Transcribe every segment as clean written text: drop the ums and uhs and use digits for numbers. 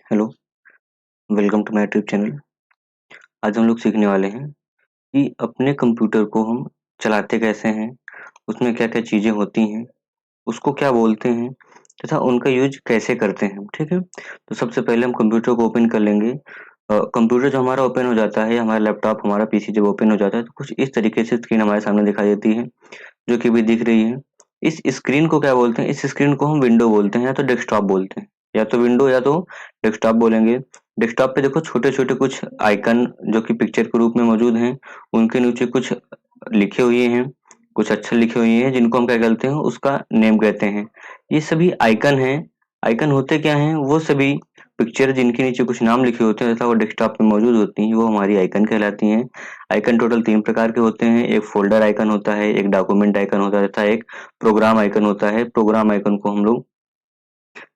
Hello, welcome to my YouTube channel. आज हम लोग सीखने वाले हैं कि अपने कंप्यूटर को हम चलाते कैसे हैं, उसमें क्या-क्या चीज़ें होती हैं, उसको क्या बोलते हैं तथा उनका यूज़ कैसे करते हैं हम, ठीक है? तो सबसे पहले हम कंप्यूटर को ओपन कर लेंगे। कंप्यूटर जो हमारा ओपन हो जाता है, हमारा लैपटॉप, हमारा पीसी जब ओपन हो जाता है, तो कुछ इस तरीके से स्क्रीन हमारे सामने दिखाई देती है, जो कि अभी दिख रही है। इस स्क्रीन को क्या बोलते हैं? इस स्क्रीन को हम विंडो बोलते हैं या तो डेस्कटॉप बोलते हैं। या तो विंडो या तो डेस्कटॉप बोलेंगे। डेस्कटॉप पे देखो छोटे-छोटे कुछ आइकन जो कि पिक्चर के रूप में मौजूद हैं, उनके नीचे कुछ लिखे हुए हैं, कुछ अक्षर लिखे हुए हैं जिनको हम क्या कहते हैं उसका नेम कहते हैं। ये सभी आइकन हैं। आइकन होते क्या हैं? वो सभी पिक्चर जिनके नीचे कुछ नाम लिखे होते हैं तथा वो डेस्कटॉप पे मौजूद होती हैं, वो हमारी आइकन कहलाती हैं। आइकन टोटल 3 प्रकार के होते हैं। एक फ़ोल्डर आइकन होता है, एक डॉक्यूमेंट आइकन होता है तथा एक प्रोग्राम आइकन होता है। प्रोग्राम आइकन को हम लोग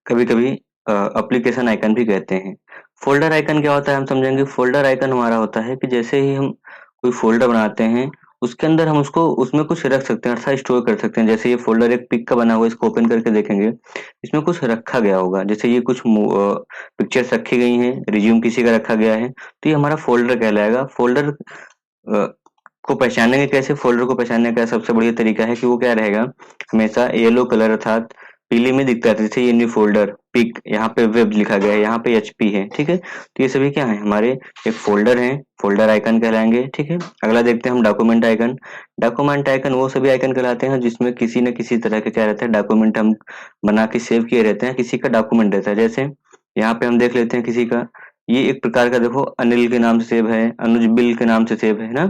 कभी-कभी एप्लीकेशन आइकन भी कहते हैं। फ़ोल्डर आइकन क्या होता है हम समझेंगे। फ़ोल्डर आइकन हमारा होता है कि जैसे ही हम कोई फ़ोल्डर बनाते हैं, उसके अंदर हम उसको उसमें कुछ रख सकते हैं अर्थात स्टोर कर सकते हैं। जैसे ये फ़ोल्डर एक पिक का बना हुआ है, इसको ओपन करके देखेंगे, इसमें कुछ रखा गया होगा। जैसे ये कुछ पिक्चर्स रखी गई हैं, रिज़्यूम किसी का रखा गया है, तो ये हमारा फ़ोल्डर कहलाएगा। फ़ोल्डर को पहचानेंगे कैसे? फ़ोल्डर को पहचानने का सबसे बढ़िया तरीका है कि वो क्या रहेगा, हमेशा येलो कलर अर्थात पीले में दिखता है। जैसे ये न्यू फ़ोल्डर, पिक, यहाँ पे वेब लिखा गया है, यहाँ पे एचपी है, ठीक है? तो ये सभी क्या है? हमारे एक फ़ोल्डर हैं, फ़ोल्डर आइकन कहलाएँगे, ठीक है? अगला देखते हैं हम डॉक्यूमेंट आइकन। डॉक्यूमेंट आइकन वो सभी आइकन कहलाते हैं जिसमें किसी न किसी तरह के क्या रहता है डॉक्यूमेंट हम बना के सेव किए रहते हैं, किसी का डॉक्यूमेंट रहता है। जैसे यहाँ पे हम देख लेते हैं किसी का, ये एक प्रकार का देखो अनिल के नाम से सेव है, अनुज बिल के नाम से सेव है ना?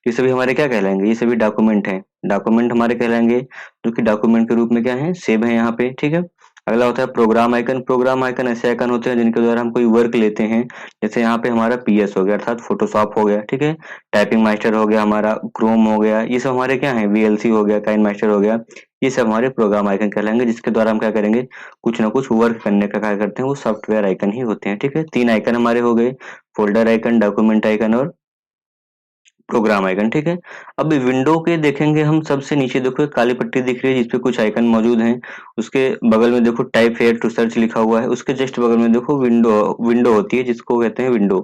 ये सभी हमारे क्या कहलाएँगे? ये सभी डॉक्यूमेंट हैं। डॉक्यूमेंट हमारे कहलाएँगे जो कि डॉक्यूमेंट के रूप में क्या है? सेव है यहाँ पे, ठीक है? अगला होता है प्रोग्राम आइकन। प्रोग्राम आइकन ऐसे आइकन होते हैं जिनके द्वारा हम कोई वर्क लेते हैं। जैसे यहाँ पे हमारा पीएस हो गया अर्थात फ़ोटोशॉप हो गया, ठीक है? टाइपिंग मास्टर हो गया हमारा, क्रोम हो गया, ये सब हमारे क्या हैं? वीएलसी हो गया, काइन मास्टर हो गया, ये सब हमारे प्रोग्राम आइकन कहलाएँगे जिसके द्वारा हम क्या करेंगे? कुछ न कुछ वर्क करने का कार्य करते हैं, वो सॉफ्टवेयर आइकन ही होते हैं, ठीक है? 3 आइकन हमारे हो गए, फ़ोल्डर आइकन, डॉक्यूमेंट आइकन और प्रोग्राम आइकन, ठीक है? अब विंडो के देखेंगे हम सबसे नीचे देखो एक काली पट्टी दिख रही है जिसपे कुछ आइकन मौजूद हैं। उसके बगल में देखो टाइप हियर टू सर्च लिखा हुआ है। उसके जस्ट बगल में देखो विंडो विंडो होती है जिसको कहते हैं विंडो।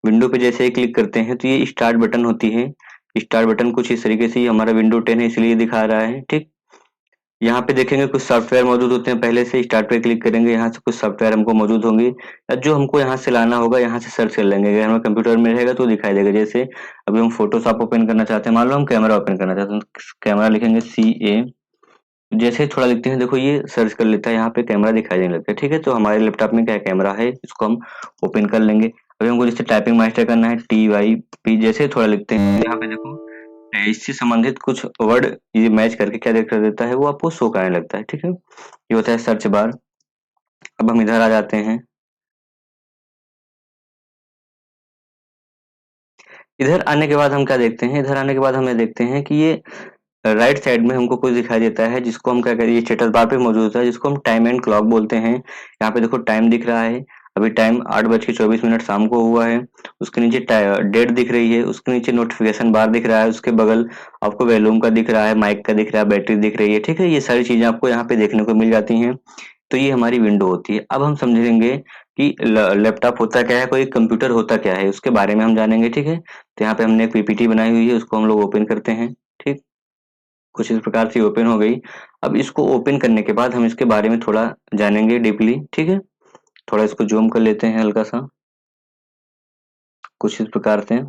विंडो पे जैसे ही क्लिक करते हैं तो ये स्टार्ट बटन होती है। स्टार्ट बटन कुछ इस तरीके से, ये हमारा विंडो 10 है इसलिए दिखा रहा है, ठीक? यहाँ पे देखेंगे कुछ सॉफ्टवेयर मौजूद होते हैं, पहले से स्टार्ट पे क्लिक करेंगे, यहाँ से कुछ सॉफ्टवेयर हमको मौजूद होंगे जो हमको यहाँ से लाना होगा, यहाँ से सर्च कर लेंगे। अगर हमारे कंप्यूटर में रहेगा तो दिखाई देगा। जैसे अभी हम फोटोशॉप ओपन करना चाहते हैं, मान लो हम कैमरा ओपन करना चाहते हैं, तो कैमरा लिखेंगे CA। जैसे ही थोड़ा लिखते हैं देखो ये सर्च कर लेता है, यहाँ पे कैमरा दिखाई देने लगता है, ठीक है? तो हमारे लैपटॉप में क्या कैमरा है, इसको हम ओपन कर लेंगे। अभी हमको जैसे टाइपिंग मास्टर करना है TYP, जैसे ही थोड़ा लिखते हैं यहाँ पे देखो इससे संबंधित कुछ वर्ड ये मैच करके क्या कर देता है, वो आपको शो कराने लगता है, ठीक है? ये होता है सर्च बार। अब हम इधर आ जाते हैं। इधर आने के बाद हम क्या देखते हैं, इधर आने के बाद हमें देखते हैं कि ये राइट साइड में हमको कुछ दिखाई देता है जिसको हम क्या करिए, स्टेटस बार पे मौजूद होता है जिसको हम टाइम एंड क्लॉक बोलते हैं। यहाँ पे देखो टाइम दिख रहा है, अभी टाइम 8:24 शाम को हुआ है। उसके नीचे डेट दिख रही है, उसके नीचे नोटिफिकेशन बार दिख रहा है, उसके बगल आपको वॉल्यूम का दिख रहा है, माइक का दिख रहा है, बैटरी दिख रही है, ठीक है? ये सारी चीजें आपको यहाँ पे देखने को मिल जाती हैं। तो ये हमारी विंडो होती है। अब हम समझेंगे कि लैपटॉप होता क्या है, कोई कंप्यूटर होता क्या है, उसके बारे में हम जानेंगे, ठीक है? तो यहाँ पे हमने एक पीपीटी बनाई हुई है, उसको हम लोग ओपन करते हैं, ठीक? कुछ इस प्रकार से ओपन हो गई। अब इसको ओपन करने के बाद हम इसके बारे में थोड़ा जानेंगे डीपली, ठीक है? थोड़ा इसको ज़ूम कर लेते हैं हल्का-सा, कुछ इस प्रकार से।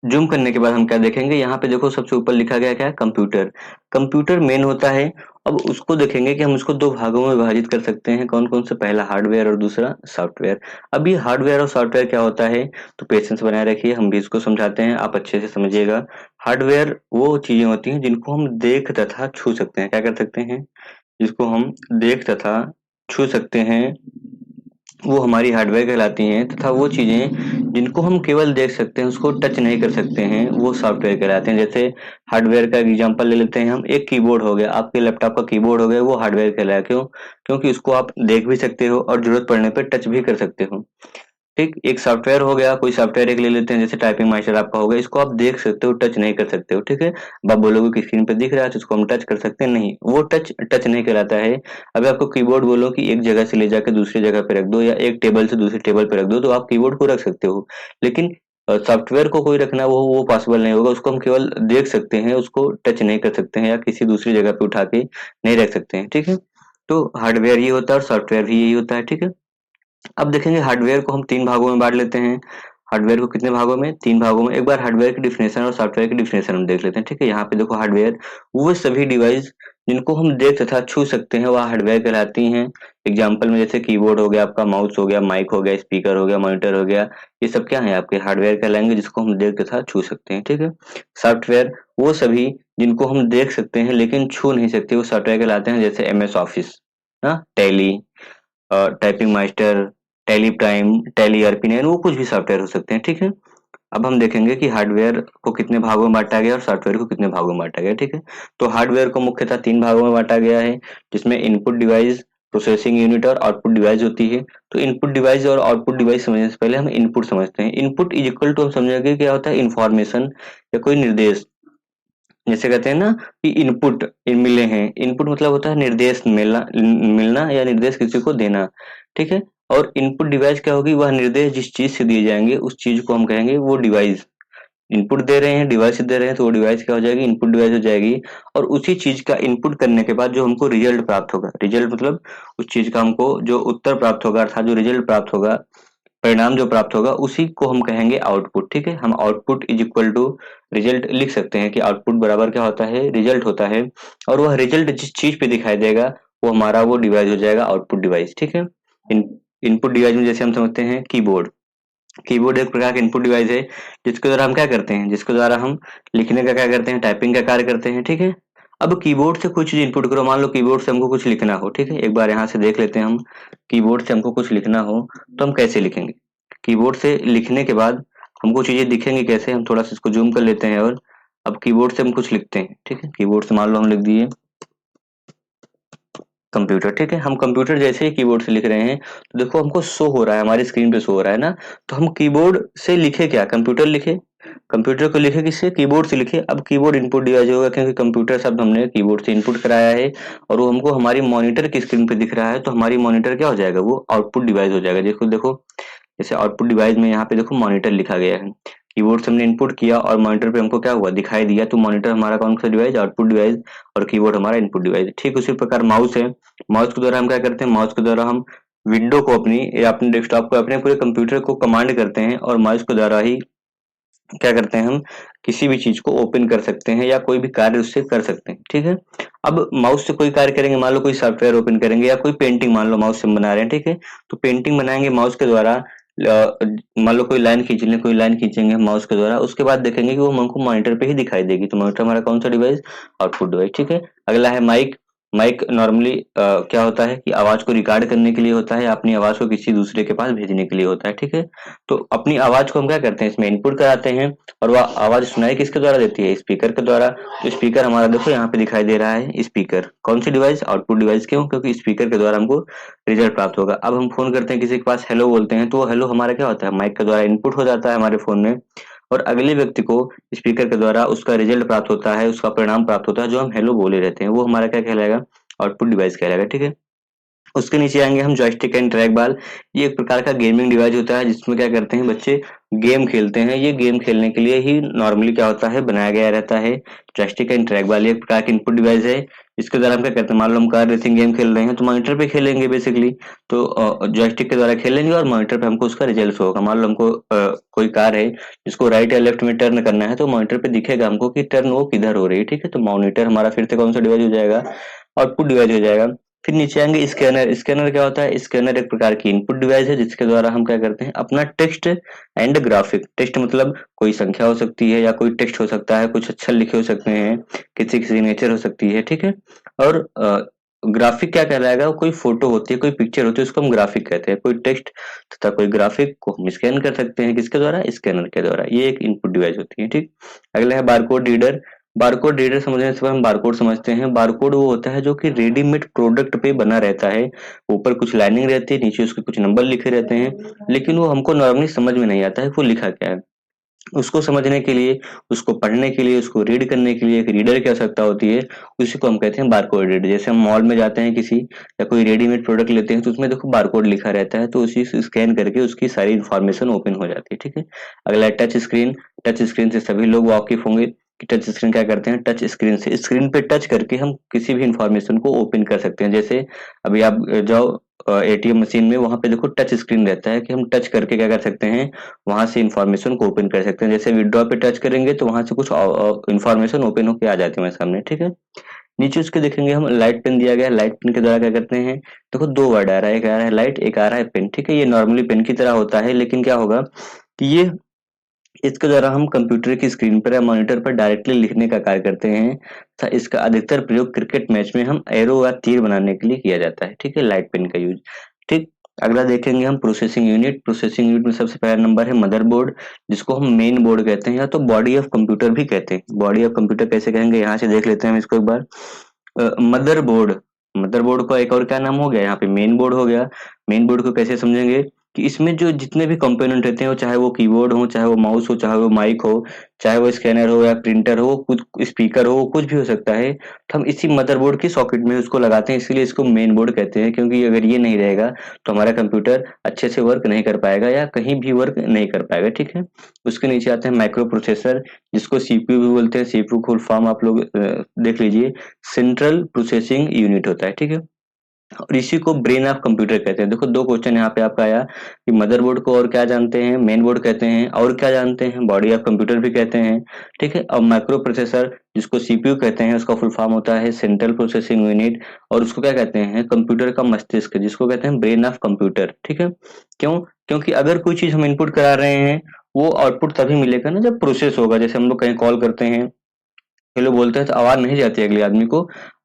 ज़ूम करने के बाद हम क्या देखेंगे, यहाँ पे देखो सबसे ऊपर लिखा गया क्या है, कंप्यूटर। कंप्यूटर मेन होता है। अब उसको देखेंगे कि हम उसको 2 भागों में विभाजित कर सकते हैं, कौन-कौन से? पहला हार्डवेयर और दूसरा सॉफ्टवेयर। अब ये हार्डवेयर और सॉफ्टवेयर क्या होता है, तो पेशेंस बनाए रखिए, हम भी इसको समझाते हैं, आप अच्छे से समझिएगा। हार्डवेयर वो चीज़ें होती हैं जिनको हम देख तथा छू सकते हैं। क्या कर सकते हैं? जिसको हम देख तथा छू सकते हैं, वो हमारी हार्डवेयर कहलाती हैं तथा वो चीज़ें जिनको हम केवल देख सकते हैं, उसको टच नहीं कर सकते हैं, वो सॉफ्टवेयर कहलाते हैं। जैसे हार्डवेयर का एग्जांपल ले लेते हैं हम, एक कीबोर्ड हो गया, आपके लैपटॉप का कीबोर्ड हो गया, वो हार्डवेयर कहलाया। क्यों? क्योंकि उसको आप देख भी सकते हो और ज़रूरत पड़ने पे टच भी कर सकते हो। ठीक, एक सॉफ्टवेयर हो गया, कोई सॉफ्टवेयर एक ले लेते हैं, जैसे टाइपिंग मास्टर आपका हो गया, इसको आप देख सकते हो, टच नहीं कर सकते हो, ठीक है। अब आप बोलोगे कि स्क्रीन पे दिख रहा है तो इसको हम टच कर सकते हैं, नहीं, वो टच टच नहीं कहलाता है। अगर आपको कीबोर्ड बोलो कि एक जगह से ले जाकर दूसरी जगह पे रख दो या एक टेबल से दूसरी टेबल पे रख दो, तो आप कीबोर्ड को रख सकते हो, लेकिन सॉफ्टवेयर को कोई रखना वो पॉसिबल नहीं होगा, उसको हम केवल देख सकते हैं, उसको टच नहीं कर सकते हैं या किसी दूसरी जगह पे उठा के नहीं रख सकते हैं, ठीक है। तो हार्डवेयर ये होता है और सॉफ्टवेयर भी यही होता है, ठीक है। अब देखेंगे हार्डवेयर को हम 3 भागों में बाँट लेते हैं। हार्डवेयर को कितने भागों में? 3 भागों में। एक बार हार्डवेयर की डेफिनेशन और सॉफ्टवेयर की डेफिनेशन हम देख लेते हैं, ठीक है? यहाँ पे देखो हार्डवेयर वो सभी डिवाइस जिनको हम देख तथा छू सकते हैं वह हार्डवेयर कहलाती हैं। एग्जांपल में जैसे कीबोर्ड हो गया, आपका माउस हो गया, माइक हो गया, स्पीकर हो गया, मॉनिटर हो गया, ये सब क्या है आपके हार्डवेयर कहलाएँगे जिसको हम देख तथा छू सकते हैं, ठीक है? सॉफ्टवेयर वो सभी जिनको हम देख सकते हैं लेकिन छू नहीं सकते वो सॉफ्टवेयर कहलाते हैं, जैसे एमएस ऑफिस, हाँ? Tally, typing master, Tally prime, Tally ERP nine वो कुछ भी सॉफ्टवेयर हो सकते हैं, ठीक है। अब हम देखेंगे कि हार्डवेयर को कितने भागों में बांटा गया और सॉफ्टवेयर को कितने भागों में बांटा गया, ठीक है। तो हार्डवेयर को मुख्यतः 3 भागों में बांटा गया है, जिसमें इनपुट डिवाइस, प्रोसेसिंग यूनिट और आउटपुट डिवाइस होती है। तो इनपुट डिवाइस और आउटपुट डिवाइस समझने से पहले हम इनपुट समझते हैं। इनपुट इज इक्वल टू हम समझेंगे क्या होता है, इंफॉर्मेशन या कोई निर्देश। जैसे कहते हैं ना कि इनपुट मिले हैं, इनपुट मतलब होता है निर्देश मिलना, मिलना या निर्देश किसी को देना, ठीक है। और इनपुट डिवाइस क्या होगी, वह निर्देश जिस चीज से दिए जाएंगे उस चीज को हम कहेंगे वो डिवाइस। इनपुट दे रहे हैं, डिवाइस दे रहे हैं, तो वो डिवाइस क्या हो जाएगी, इनपुट डिवाइस हो जाएगी। और उसी चीज का इनपुट करने के बाद जो हमको रिजल्ट प्राप्त होगा, रिजल्ट मतलब उस चीज का हमको जो उत्तर प्राप्त होगा अर्थात जो रिजल्ट प्राप्त होगा, परिणाम जो प्राप्त होगा उसी को हम कहेंगे आउटपुट, ठीक है। हम output is equal to result लिख सकते हैं कि आउटपुट बराबर क्या होता है, रिजल्ट होता है। और वह रिजल्ट जिस चीज पे दिखाई देगा वो हमारा वो डिवाइस हो जाएगा आउटपुट डिवाइस, ठीक है। इन इनपुट डिवाइस में जैसे हम समझते हैं कीबोर्ड, कीबोर्ड एक प्रकार का इनपुट डिवाइस है जिसके द्वारा हम क्या करते हैं, जिसके द्वारा हम लिखने का क्या करते हैं, टाइपिंग का कार्य करते हैं, ठीक है। अब कीबोर्ड से कुछ चीज इनपुट करो, मान लो कीबोर्ड से हमको कुछ लिखना हो, ठीक है, एक बार यहाँ से देख लेते हैं हम। कीबोर्ड से हमको कुछ लिखना हो तो हम कैसे लिखेंगे, कीबोर्ड से लिखने के बाद हमको चीजें दिखेंगी कैसे, हम थोड़ा सा इसको जूम कर लेते हैं। और अब कीबोर्ड से हम कुछ लिखते हैं, ठीक है, कीबोर्ड से मान लो हम लिख दिए कंप्यूटर, ठीक है। हम कंप्यूटर जैसे ही कीबोर्ड से लिख रहे हैं तो देखो हमको शो हो रहा है, हमारी स्क्रीन पे शो हो रहा है ना। तो हम कीबोर्ड से लिखे क्या, कंप्यूटर लिखे, कंप्यूटर को लिखे किससे, कीबोर्ड से लिखे। अब कीबोर्ड इनपुट डिवाइस होगा क्योंकि कंप्यूटर शब्द हमने कीबोर्ड से इनपुट कराया है और वो हमको हमारी मॉनिटर की स्क्रीन पे दिख रहा है, तो हमारी मॉनिटर क्या हो जाएगा, वो आउटपुट डिवाइस हो जाएगा। देखो देखो जैसे आउटपुट डिवाइस में यहाँ पे देखो मॉनिटर लिखा गया है, कीबोर्ड से हमने इनपुट किया और मॉनिटर पे हमको क्या हुआ, दिखाई दिया, तो मॉनिटर हमारा कौन सा डिवाइस, आउटपुट डिवाइस, और कीबोर्ड हमारा इनपुट डिवाइस। ठीक उसी प्रकार माउस है, माउस के द्वारा हम क्या करते हैं, माउस के द्वारा हम विंडो को अपनी या अपने डेस्कटॉप को अपने पूरे कंप्यूटर को कमांड करते हैं और माउस के द्वारा ही क्या करते हैं, हम किसी भी चीज को ओपन कर सकते हैं या कोई भी कार्य उससे कर सकते हैं, ठीक है। अब माउस से कोई कार्य करेंगे, मान लो कोई सॉफ्टवेयर ओपन करेंगे या कोई पेंटिंग मान लो माउस से हम बना रहे हैं, ठीक है। तो पेंटिंग बनाएंगे माउस के द्वारा, मान लो कोई लाइन खींच लें, कोई लाइन खींचेंगे माउस के द्वारा, उसके बाद देखेंगे कि वो हमको मॉनिटर पे ही दिखाई देगी। तो मॉनिटर हमारा कौन सा डिवाइस, आउटपुट डिवाइस, ठीक है। अगला है माइक। माइक नॉर्मली क्या होता है कि आवाज को रिकॉर्ड करने के लिए होता है, अपनी आवाज को किसी दूसरे के पास भेजने के लिए होता है, ठीक है। तो अपनी आवाज को हम क्या करते हैं, इसमें इनपुट कराते हैं और वह आवाज सुनाई किसके द्वारा देती है, स्पीकर के द्वारा। तो स्पीकर हमारा देखो यहाँ पे दिखाई दे रहा है, स्पीकर कौन सी डिवाइस, आउटपुट डिवाइस, क्यों, क्योंकि स्पीकर के द्वारा हमको रिजल्ट प्राप्त होगा। अब हम फोन करते हैं किसी के पास, हेलो बोलते हैं, तो वो हेलो हमारा क्या होता है, माइक के द्वारा इनपुट हो जाता है हमारे फोन में और अगले व्यक्ति को स्पीकर के द्वारा उसका रिजल्ट प्राप्त होता है, उसका परिणाम प्राप्त होता है, जो हम हेलो बोले रहते हैं, वो हमारा क्या कहलाएगा, आउटपुट डिवाइस कहलाएगा, ठीक है। उसके नीचे आएंगे हम जॉयस्टिक एंड ट्रैक बॉल। ये एक प्रकार का गेमिंग डिवाइस होता है जिसमें क्या करते हैं बच्चे, गेम खेलते हैं। ये गेम खेलने के लिए ही नॉर्मली क्या होता है, बनाया गया रहता है। जॉयस्टिक एंड ट्रैक बॉल ये एक प्रकार की इनपुट डिवाइस है, इसके द्वारा हम क्या करते हैं, मान लो हम कार रेसिंग गेम खेल रहे हैं तो मॉनिटर पे खेलेंगे बेसिकली। तो जॉयस्टिक के द्वारा खेलेंगे और मॉनिटर पे हमको उसका रिजल्ट शो होगा। मान लो हमको कोई कार है जिसको राइट या लेफ्ट में टर्न करना है, तो मॉनिटर पे दिखेगा हमको कि टर्न वो किधर हो रही है, ठीक है। तो मॉनिटर हमारा फिर से कौन सा डिवाइस हो जाएगा, आउटपुट डिवाइस हो जाएगा। फिर नीचे आएंगे स्कैनर। स्कैनर क्या होता है, स्कैनर एक प्रकार की इनपुट डिवाइस है जिसके द्वारा हम क्या करते हैं, अपना टेक्स्ट एंड ग्राफिक, टेक्स्ट मतलब कोई संख्या हो सकती है या कोई टेक्स्ट हो सकता है, कुछ अक्षर लिखे हो सकते हैं, किसी की सिग्नेचर हो सकती है, ठीक है। और ग्राफिक क्या कहलाएगा, कोई फोटो होती है, कोई पिक्चर होती है, उसको हम ग्राफिक कहते हैं। कोई टेक्स्ट तथा कोई ग्राफिक को हम स्कैन कर सकते हैं, किसके द्वारा, स्कैनर के द्वारा। ये एक इनपुट डिवाइस होती है, ठीक। अगला है बारकोड रीडर। बारकोड रीडर समझने से पहले हम बारकोड समझते हैं। बारकोड वो होता है जो कि रेडीमेड प्रोडक्ट पे बना रहता है, ऊपर कुछ लाइनिंग रहती है, नीचे उसके कुछ नंबर लिखे रहते हैं, लेकिन वो हमको नॉर्मली समझ में नहीं आता है वो लिखा क्या है। उसको समझने के लिए, उसको पढ़ने के लिए, उसको रीड करने के लिए एक रीडर की आवश्यकता होती है, उसी को हम कहते हैं बारकोड रीडर। जैसे हम मॉल में जाते हैं किसी, या कोई रेडीमेड प्रोडक्ट लेते हैं तो उसमें देखो बारकोड लिखा रहता है, तो उसी से स्कैन करके उसकी सारी इन्फॉर्मेशन ओपन हो जाती है, ठीक है। अगला है टच स्क्रीन। टच स्क्रीन से सभी लोग वाकिफ होंगे कि टच स्क्रीन क्या करते हैं। टच स्क्रीन से स्क्रीन पे टच करके हम किसी भी इंफॉर्मेशन को ओपन कर सकते हैं। जैसे अभी आप जाओ एटीएम मशीन में, वहां पे देखो टच स्क्रीन रहता है कि हम टच करके क्या कर सकते हैं, वहां से इंफॉर्मेशन को ओपन कर सकते हैं। जैसे विड्रॉ पे टच करेंगे तो वहां से कुछ इंफॉर्मेशन ओपन होकर आ जाती है हमारे सामने, ठीक है। नीचे उसके देखेंगे हम लाइट पेन दिया गया है। लाइट पेन के द्वारा क्या करते हैं, देखो दो वर्ड आ रहा है, एक आ रहा है लाइट, एक आ रहा है पेन, ठीक है। ये नॉर्मली पेन की तरह होता है, लेकिन क्या होगा कि ये इसके द्वारा हम कंप्यूटर की स्क्रीन पर या मॉनिटर पर डायरेक्टली लिखने का कार्य करते हैं तथा इसका अधिकतर प्रयोग क्रिकेट मैच में हम एरो या तीर बनाने के लिए किया जाता है, ठीक है, लाइट पेन का यूज। ठीक। अगला देखेंगे हम प्रोसेसिंग यूनिट। प्रोसेसिंग यूनिट में सबसे पहला नंबर है मदरबोर्ड, जिसको हम मेन बोर्ड कहते हैं या तो बॉडी ऑफ कंप्यूटर भी कहते हैं। बॉडी ऑफ कंप्यूटर कैसे कहेंगे, यहाँ से देख लेते हैं हम इसको एक बार। मदरबोर्ड, मदरबोर्ड का एक और क्या नाम हो गया, यहाँ पे मेन बोर्ड हो गया। मेन बोर्ड को कैसे समझेंगे कि इसमें जो जितने भी कंपोनेंट रहते हैं, वो चाहे वो कीबोर्ड हो, चाहे वो माउस हो, चाहे वो माइक हो, चाहे वो स्कैनर हो या प्रिंटर हो, कुछ स्पीकर हो, कुछ भी हो सकता है, तो हम इसी मदरबोर्ड की सॉकेट में उसको लगाते हैं, इसीलिए इसको मेन बोर्ड कहते हैं। क्योंकि अगर ये नहीं रहेगा तो हमारा कंप्यूटर अच्छे से वर्क नहीं कर पाएगा या कहीं भी वर्क नहीं कर पाएगा, ठीक है। उसके नीचे आते हैं माइक्रो प्रोसेसर, जिसको सीपीयू भी बोलते हैं। सीपीयू फुल फॉर्म आप लोग देख लीजिए, सेंट्रल प्रोसेसिंग यूनिट होता है, ठीक है। और इसी को ब्रेन ऑफ कंप्यूटर कहते हैं। देखो दो क्वेश्चन यहाँ पे आपका आया कि मदरबोर्ड को और क्या जानते हैं, मेन बोर्ड कहते हैं, और क्या जानते हैं, बॉडी ऑफ कंप्यूटर भी कहते हैं, ठीक है। और माइक्रो प्रोसेसर जिसको सीपीयू कहते हैं, उसका फुल फॉर्म होता है सेंट्रल प्रोसेसिंग यूनिट, और उसको क्या कहते हैं, कंप्यूटर का मस्तिष्क, जिसको कहते हैं ब्रेन ऑफ कंप्यूटर, ठीक है। क्यों? क्योंकि अगर कोई चीज हम इनपुट करा रहे हैं, वो आउटपुट तभी मिलेगा ना जब प्रोसेस होगा। जैसे हम लोग कहीं कॉल करते हैं, ये लोग बोलते हैं तो आवाज नहीं जाती है अगले आदमी को।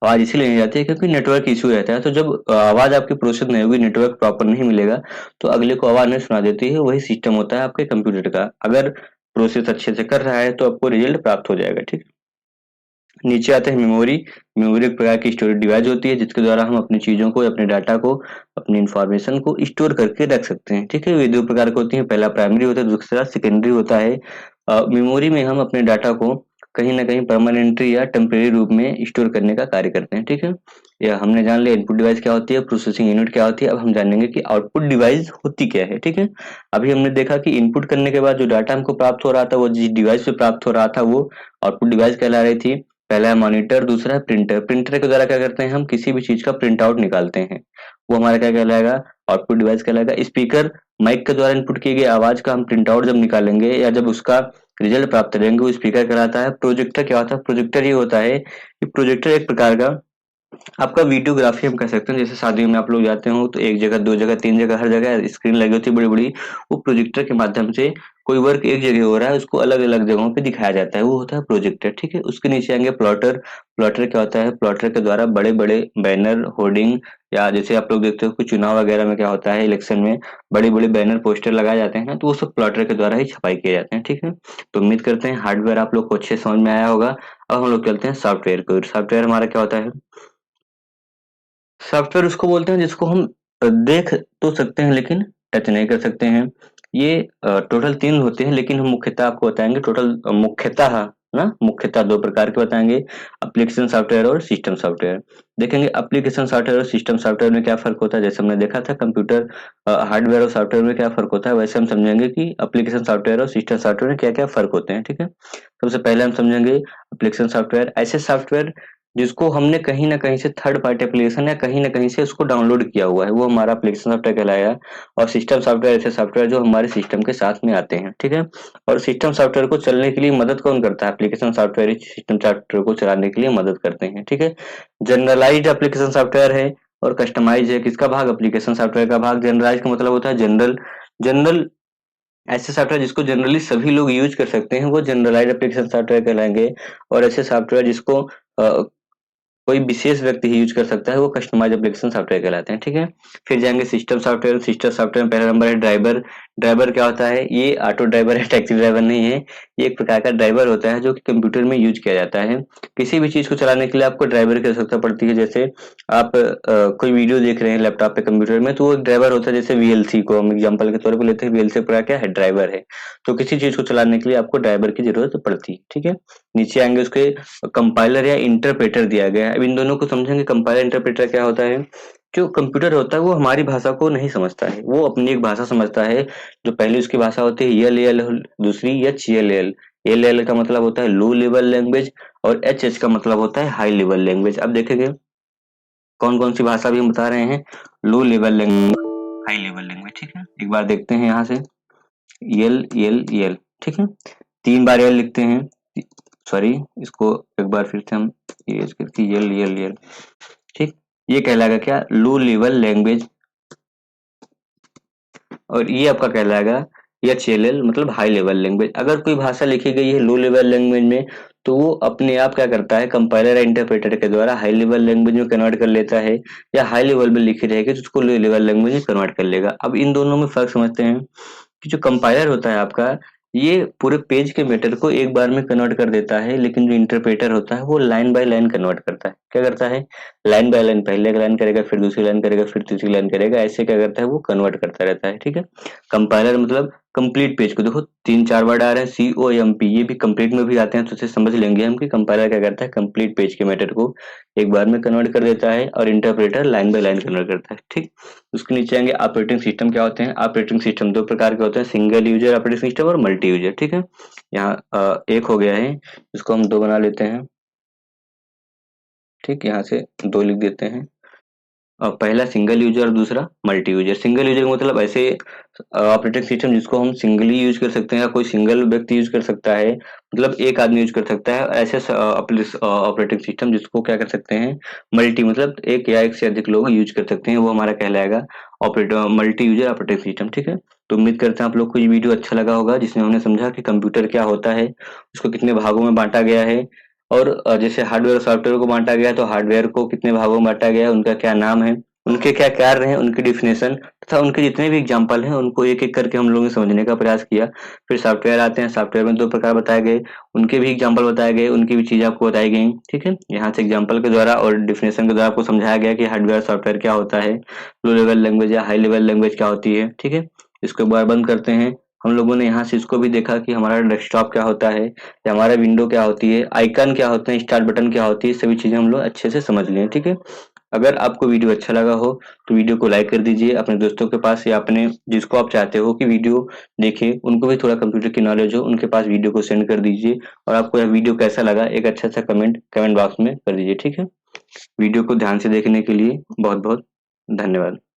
आवाज इसीलिए नहीं जाती है क्योंकि नेटवर्क इशू रहता है। तो जब आवाज आपकी प्रोसेस नहीं होगी, नेटवर्क प्रॉपर नहीं मिलेगा, तो अगले को आवाज नहीं सुना देती है। वही सिस्टम होता है आपके कंप्यूटर का। अगर प्रोसेस अच्छे से कर रहा है तो आपको रिजल्ट प्राप्त हो जाएगा, ठीक। नीचे आते हैं मेमोरी। मेमोरी एक प्रकार की स्टोरेज डिवाइस होती है जिसके द्वारा हम अपनी चीजों को, अपने डाटा को, अपनी इंफॉर्मेशन को स्टोर करके रख सकते हैं, ठीक है। ये दो प्रकार की होती है, पहला प्राइमरी होता है, दूसरा सेकेंडरी होता है। मेमोरी में हम अपने डाटा को कहीं ना कहीं परमानेंटली या टेम्परेरी रूप में स्टोर करने का कार्य करते हैं, ठीक है। या हमने जान लिया इनपुट डिवाइस क्या होती है, प्रोसेसिंग यूनिट क्या होती है। अब हम जानेंगे कि आउटपुट डिवाइस होती क्या है, ठीक है। अभी हमने देखा कि इनपुट करने के बाद जो डाटा हमको प्राप्त हो रहा था, वो जिस डिवाइस से प्राप्त हो रहा था, वो आउटपुट डिवाइस कहला रही थी। पहला है मॉनिटर, दूसरा है प्रिंटर। प्रिंटर के द्वारा क्या करते हैं, हम किसी भी चीज का प्रिंट आउट निकालते हैं, वो हमारा क्या कहलाएगा, आउटपुट डिवाइस कहलाएगा। स्पीकर, माइक के द्वारा इनपुट किए गए आवाज का हम प्रिंट आउट जब निकालेंगे या जब उसका रिजल्ट प्राप्त करेंगे, वो स्पीकर कहलाता है। प्रोजेक्टर क्या होता है, प्रोजेक्टर ये होता है कि प्रोजेक्टर एक प्रकार का आपका वीडियोग्राफी हम कह सकते हैं। जैसे शादियों में आप लोग जाते हो तो एक जगह, दो जगह, तीन जगह, हर जगह स्क्रीन लगी होती है बड़ी बड़ी। वो प्रोजेक्टर के माध्यम से कोई वर्क एक जगह हो रहा है, उसको अलग अलग जगहों पे दिखाया जाता है, वो होता है प्रोजेक्टर, ठीक है। उसके नीचे आएंगे प्लॉटर। प्लॉटर क्या होता है, प्लॉटर के द्वारा बड़े बड़े बैनर, होर्डिंग, या जैसे आप लोग देखते हो कि चुनाव वगैरह में क्या होता है, इलेक्शन में बड़े बड़े बैनर पोस्टर लगाए जाते हैं ना, तो वो सब प्लॉटर के द्वारा ही छपाई किए जाते हैं, ठीक है। तो उम्मीद करते हैं हार्डवेयर आप लोग को अच्छे समझ में आया होगा। अब हम लोग चलते हैं सॉफ्टवेयर को। सॉफ्टवेयर हमारा क्या होता है, सॉफ्टवेयर उसको बोलते हैं जिसको हम देख तो सकते हैं लेकिन टच नहीं कर सकते हैं। ये टोटल तीन होते हैं, लेकिन हम मुख्यतः आपको बताएंगे टोटल मुख्यतः ना, मुख्यतः दो प्रकार के बताएंगे, एप्लीकेशन सॉफ्टवेयर और सिस्टम सॉफ्टवेयर। देखेंगे एप्लीकेशन सॉफ्टवेयर और सिस्टम सॉफ्टवेयर में क्या फर्क होता है। जैसे हमने देखा था कंप्यूटर हार्डवेयर और सॉफ्टवेयर में क्या फर्क होता है, वैसे हम समझेंगे कि एप्लीकेशन सॉफ्टवेयर और सिस्टम सॉफ्टवेयर में क्या क्या फर्क होते हैं, ठीक है। सबसे पहले हम समझेंगे एप्लीकेशन सॉफ्टवेयर, ऐसे सॉफ्टवेयर जिसको हमने कहीं न कहीं से थर्ड पार्टी एप्लीकेशन या कहीं न कहीं से उसको डाउनलोड किया हुआ है, वो हमारा एप्लीकेशन सॉफ्टवेयर कहलाएगा। और सिस्टम सॉफ्टवेयर ऐसे सॉफ्टवेयर जो हमारे सिस्टम के साथ में आते हैं, ठीक है। और सिस्टम सॉफ्टवेयर को चलने के लिए मदद कौन करता है, एप्लीकेशन सॉफ्टवेयर ही सिस्टम सॉफ्टवेयर को चलाने के लिए मदद करते हैं, ठीक है। जनरलाइज्ड एप्लीकेशन सॉफ्टवेयर है और कस्टमाइज्ड है। किसका भाग, एप्लीकेशन सॉफ्टवेयर का भाग। जनरलाइज्ड का मतलब होता है जनरल। जनरल ऐसे सॉफ्टवेयर जिसको जनरली सभी लोग यूज कर सकते हैं, वो जनरलाइज्ड एप्लीकेशन सॉफ्टवेयर कहलाएंगे। और ऐसे सॉफ्टवेयर जिसको कोई विशेष व्यक्ति ही यूज कर सकता है, वो कस्टमाइज एप्लीकेशन सॉफ्टवेयर कहलाते हैं, ठीक है। फिर जाएंगे सिस्टम सॉफ्टवेयर। सिस्टम सॉफ्टवेयर में पहला नंबर है ड्राइवर। ड्राइवर क्या होता है? ये ऑटो ड्राइवर है, टैक्सी ड्राइवर नहीं है। ये एक प्रकार का ड्राइवर होता है जो कि कंप्यूटर में यूज किया जाता है। किसी भी चीज को चलाने के लिए आपको ड्राइवर की आवश्यकता पड़ती है। जैसे आप कोई वीडियो देख रहे हैं लैपटॉप पे, कंप्यूटर में, तो वो एक ड्राइवर होता है। जैसे वीएलसी को हम एग्जांपल के तौर पे लेते हैं, वीएलसी पूरा क्या है? ड्राइवर है। तो किसी चीज को चलाने के लिए आपको ड्राइवर की जरूरत पड़ती है, ठीक है। नीचे आएंगे, उसके कंपाइलर या इंटरप्रेटर दिया गया है। अब इन दोनों को समझेंगे। कंपाइलर इंटरप्रेटर क्या होता है? जो कंप्यूटर होता है वो हमारी भाषा को नहीं समझता है, वो अपनी एक भाषा समझता है। जो पहली उसकी भाषा होती है एल एल, दूसरी H L L. L L का मतलब होता है लो लेवल लैंग्वेज, और एच एच का मतलब होता है हाई लेवल लैंग्वेज। अब देखेंगे कौन कौन सी भाषा भी हम बता रहे हैं। Low level language, high level language, ठीक है। एक बार देखते हैं यहाँ से, एल एल एल, ठीक है। 3 बार एल लिखते हैं, सॉरी, इसको एक बार फिर से हम ये करके एल एल एल, ठीक। ये कहलाएगा क्या? Low level language. और ये आपका कहलाएगा एचएलएल, मतलब हाई लेवल लैंग्वेज। अगर कोई भाषा लिखी गई है लो लेवल लैंग्वेज में, तो वो अपने आप क्या करता है? कंपाइलर या इंटरप्रेटर के द्वारा हाई लेवल लैंग्वेज में कन्वर्ट कर लेता है, या हाई लेवल में लिखी रहेगी तो उसको लो लेवल लैंग्वेज में कन्वर्ट कर लेगा। अब इन दोनों में फर्क समझते हैं कि जो कंपाइलर होता है आपका, ये पूरे पेज के मैटर को एक बार में कन्वर्ट कर देता है, लेकिन जो इंटरप्रेटर होता है वो लाइन बाय लाइन कन्वर्ट करता है। क्या करता है? लाइन बाय लाइन, पहले एक लाइन करेगा, फिर दूसरी लाइन करेगा, फिर तीसरी लाइन करेगा, ऐसे क्या करता है? वो कन्वर्ट करता रहता है, ठीक है। कंपाइलर मतलब कंप्लीट पेज को, देखो 3-4 वर्ड आ रहे हैं, COMP, ये भी कंप्लीट में भी आते हैं, तो उसे समझ लेंगे हम कि कंपाइलर क्या करता है? कंप्लीट पेज के मैटर को एक बार में कन्वर्ट कर देता है, और interpreter line by line convert करता है, ठीक। उसके नीचे आएंगे ऑपरेटिंग सिस्टम। क्या होते हैं ऑपरेटिंग सिस्टम? 2 प्रकार के होते हैं, सिंगल यूजर ऑपरेटिंग सिस्टम और मल्टी यूजर, ठीक है। यहाँ एक हो गया है, इसको हम 2 बना लेते हैं, ठीक। यहाँ से 2 लिख देते हैं। पहला सिंगल यूजर और दूसरा मल्टी यूजर। सिंगल यूजर मतलब ऐसे ऑपरेटिंग सिस्टम जिसको हम सिंगली यूज कर सकते हैं, या कोई सिंगल व्यक्ति यूज कर सकता है, मतलब एक आदमी यूज कर सकता है। ऐसे ऑपरेटिंग सिस्टम जिसको क्या कर सकते हैं? मल्टी, मतलब एक या एक से अधिक लोग यूज कर सकते हैं, वो हमारा कहलाएगा operator multi user operating system, ठीक है। तो उम्मीद करते हैं आप लोग को ये वीडियो अच्छा लगा होगा, जिसमें हमने समझा कि कंप्यूटर क्या होता है, उसको कितने भागों में बांटा गया है, और जैसे हार्डवेयर और सॉफ्टवेयर को बांटा गया है, तो हार्डवेयर को कितने भागों में बांटा गया है, उनका क्या नाम है, उनके क्या कार्य हैं, उनकी डिफिनेशन तथा उनके जितने भी एग्जाम्पल हैं, उनको एक एक करके हम लोगों ने समझने का प्रयास किया। फिर सॉफ्टवेयर आते हैं, सॉफ्टवेयर में 2 प्रकार बताए गए, उनके भी एग्जाम्पल बताए गए, उनकी भी चीजें आपको बताई गई, ठीक है। यहाँ से एग्जाम्पल के द्वारा और डिफिनेशन के द्वारा आपको समझाया गया कि हार्डवेयर सॉफ्टवेयर क्या होता है, लो लेवल लैंग्वेज या हाई लेवल लैंग्वेज क्या होती है, ठीक है। इसको एक बार बंद करते हैं। हम लोगों ने यहाँ से इसको भी देखा कि हमारा डेस्कटॉप क्या होता है, या हमारा विंडो क्या होती है, आइकन क्या होते हैं, स्टार्ट बटन क्या होती है, सभी चीजें हम लोग अच्छे से समझ लिए, ठीक है। अगर आपको वीडियो अच्छा लगा हो तो वीडियो को लाइक कर दीजिए, अपने दोस्तों के पास या अपने जिसको आप चाहते हो कि वीडियो देखें, उनको भी थोड़ा कंप्यूटर की नॉलेज हो, उनके पास वीडियो को सेंड कर दीजिए। और आपको यह वीडियो कैसा लगा, एक अच्छा सा कमेंट बॉक्स में कर दीजिए, ठीक है। वीडियो को ध्यान से देखने के लिए बहुत बहुत धन्यवाद।